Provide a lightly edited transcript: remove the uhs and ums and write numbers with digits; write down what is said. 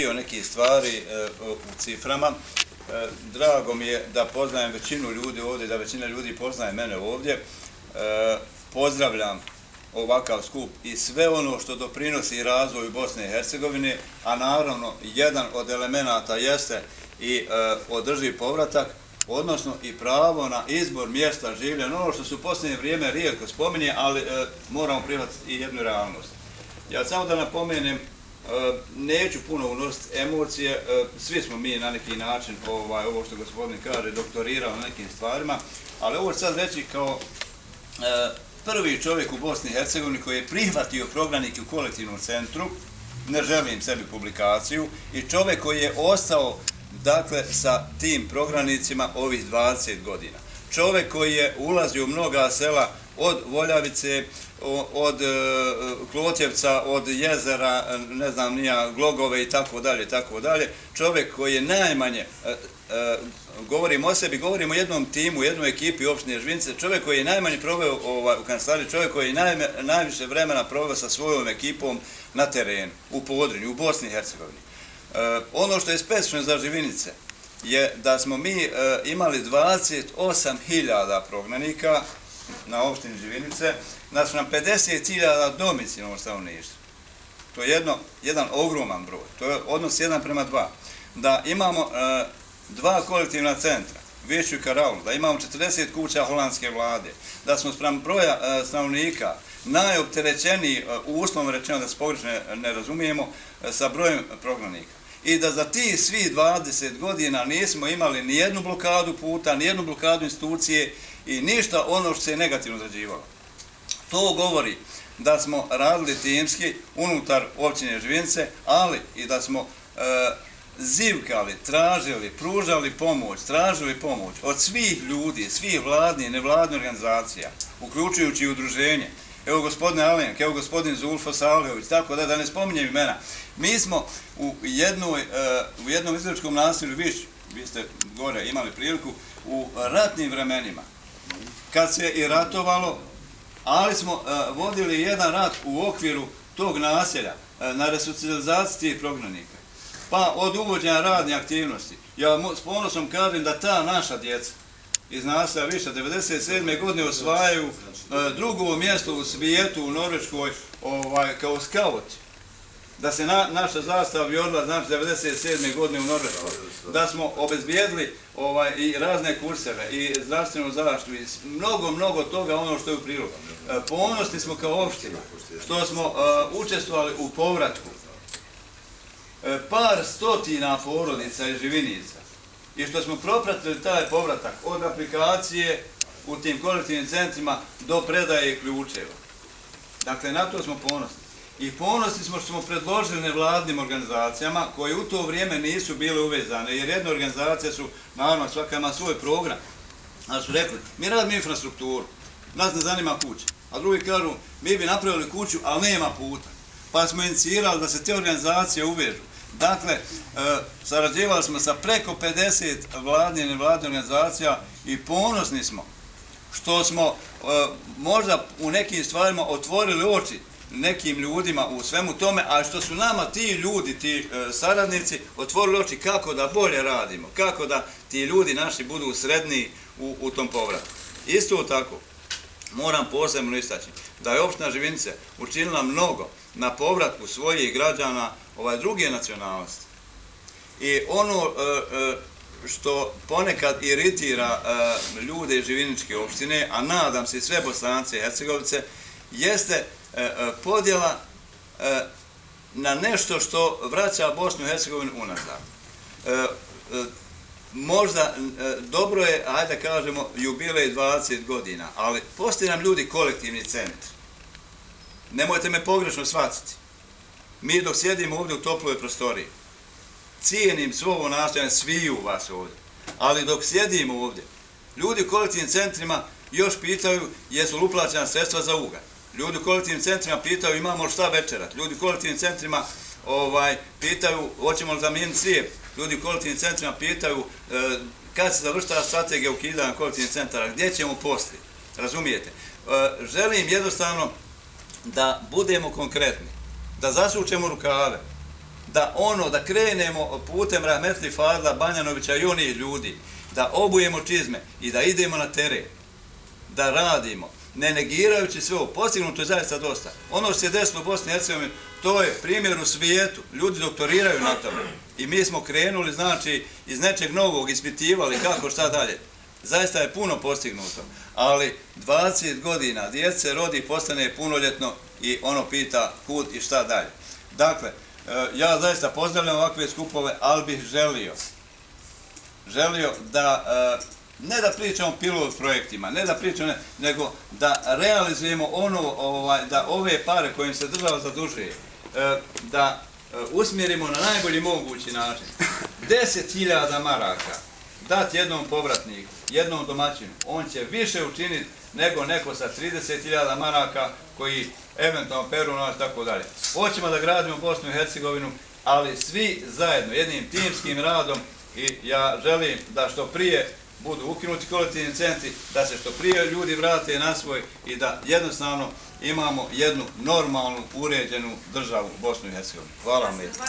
Neke stvari u ciframa. Drago mi je da poznajem većinu ljudi ovdje, da većina ljudi poznaje mene ovdje. Pozdravljam ovakav skup i sve ono što doprinosi razvoju Bosne i Hercegovine, a naravno jedan od elemenata jeste i održiv povratak, odnosno i pravo na izbor mjesta življenja, ono što se u posljednje vrijeme rijetko spominje, ali moramo prihvatiti i jednu realnost. Ja samo da napomenem, neću puno unositi emocije, svi smo mi na neki način, ovo što gospodin kaže, doktorirao na nekim stvarima, ali ovo ću sad reći kao prvi čovjek u Bosni i Hercegovini koji je prihvatio prognanike u kolektivnom centru, ne želim sebi publikaciju, i čovjek koji je ostao dakle sa tim prognanicima ovih 20 godina. Čovjek koji je ulazio u mnoga sela od Voljavice, od Klotjevca, od jezera, ne znam nija, Glogove i tako dalje. Čovjek koji je najmanje, govorim o sebi, govorim o jednom timu, jednoj ekipi opštine Žvinice, čovjek koji je najmanje proveo u kancelariji, čovjek koji je najviše vremena proveo sa svojom ekipom na terenu, u Podrinju, u Bosni i Hercegovini. Ono što je specifično za Živinice je da smo mi imali 28.000 prognanika na opštini Živinice, znači nam 50.000 domicilnog stanovništva. To je jedan ogroman broj, to je odnos 1:2. Da imamo dva kolektivna centra, Vijeću i Karaulu, da imamo 40 kuća holandske vlade, da smo spram broja stanovnika najopterećeniji, uslovno rečeno da se pogrešno ne razumijemo, sa brojem prognanika. I da za tih svih 20 godina nismo imali ni jednu blokadu puta, ni jednu blokadu institucije i ništa ono što se je negativno odrađivalo. To govori da smo radili timski unutar općine Živinice, ali i da smo zivkali, tražili, pružali pomoć, tražili pomoć od svih ljudi, svih vladnih i nevladnih organizacija, uključujući i udruženje. Evo gospodin Alenk, evo gospodin Zulfo Saliović, tako da ne spominjem imena. Mi smo u jednom izraelskom naselju Viš, vi ste gore imali priliku, u ratnim vremenima, kad se i ratovalo, ali smo vodili jedan rat u okviru tog naselja na resocijalizaciji tih prognanika. Pa od uvođenja radne aktivnosti, ja s ponosom kažem da ta naša djeca iz naselja Viša 1997. godine osvajaju drugo mjesto u svijetu, u Norveškoj, kao skauti. Da se naša zastava vijorila, znači 1997. godine u Norveškoj. Da smo obezbijedili i razne kurseve, i zdravstvenu zaštitu, i mnogo toga ono što je u prirodu. Ponosni smo kao opština, što smo učestvovali u povratku par stotina porodica iz Živinica i što smo propratili taj povratak od aplikacije u tim kolektivnim centrima do predaje ključeva. Dakle, na to smo ponosni. I ponosni smo što smo predložili nevladnim organizacijama koje u to vrijeme nisu bile uvezane, jer jedne organizacije su, naravno, svaka ima svoj program, ali su rekli, mi radimo infrastrukturu, nas ne zanima kuća, a drugi kažu, mi bi napravili kuću, ali nema puta. Pa smo inicirali da se te organizacije uvežu. Dakle, sarađivali smo sa preko 50 vladnih i nevladnih organizacija i ponosni smo što smo možda u nekim stvarima otvorili oči nekim ljudima u svemu tome, a što su nama ti ljudi, ti saradnici, otvorili oči kako da bolje radimo, kako da ti ljudi naši budu sredniji u tom povratu. Isto tako, moram posebno istaći da je opština Živinice učinila mnogo na povratku svojih građana druge nacionalnosti. I ono što ponekad iritira ljude iz Živiničke opštine, a nadam se i sve Bosance i Hercegovice, jeste podjela na nešto što vraća Bosnu i Hercegovinu unazad. Možda dobro je, hajde da kažemo, jubilej 20 godina, ali postoji nam ljudi kolektivni centar. Nemojte me pogrešno shvatiti. Mi dok sjedimo ovdje u toploj prostoriji, cijenim svo ovo nastojanje sviju vas ovdje, ali dok sjedimo ovdje, ljudi u kolektivnim centrima još pitaju jesu li uplaćena sredstva za ugalj. Ljudi u kolektivnim centrima pitaju imamo li šta večerat. Ljudi u kolektivnim centrima pitaju hoćemo li zamijeniti crijep. Ljudi u kolektivnim centrima pitaju kad se završava strategija ukidanja kolektivnih centara, gdje ćemo poslije. Razumijete? Želim jednostavno da budemo konkretni, da zasučemo rukave, da krenemo putem rahmetli Fadla Banjanovića i onih ljudi, da obujemo čizme i da idemo na teren, da radimo, ne negirajući sve ovo. Postignuto je zaista dosta. Ono što se desilo u Bosni i Hercegovini, to je primjer u svijetu. Ljudi doktoriraju na tome. I mi smo krenuli, znači, iz nečeg novog, ispitivali kako, šta dalje. Zaista je puno postignuto. Ali 20 godina djece rodi, postane punoljetno i ono pita kud i šta dalje. Dakle, ja zaista pozdravljam ovakve skupove, ali bih želio da ne da pričamo pilot projektima, ne da pričamo, nego da realizujemo da ove pare kojim se država zadužuje, da usmjerimo na najbolji mogući način. 10.000 maraka dati jednom povratniku, jednom domaćinu, on će više učiniti nego neko sa 30.000 maraka koji eventualno peru novac, tako dalje. Hoćemo da gradimo Bosnu i Hercegovinu, ali svi zajedno, jednim timskim radom, i ja želim da što prije budu ukinuti kolektivni centri, da se što prije ljudi vrate na svoj i da jednostavno imamo jednu normalnu, uređenu državu Bosnu i Hercegovinu. Hvala vam lijepo.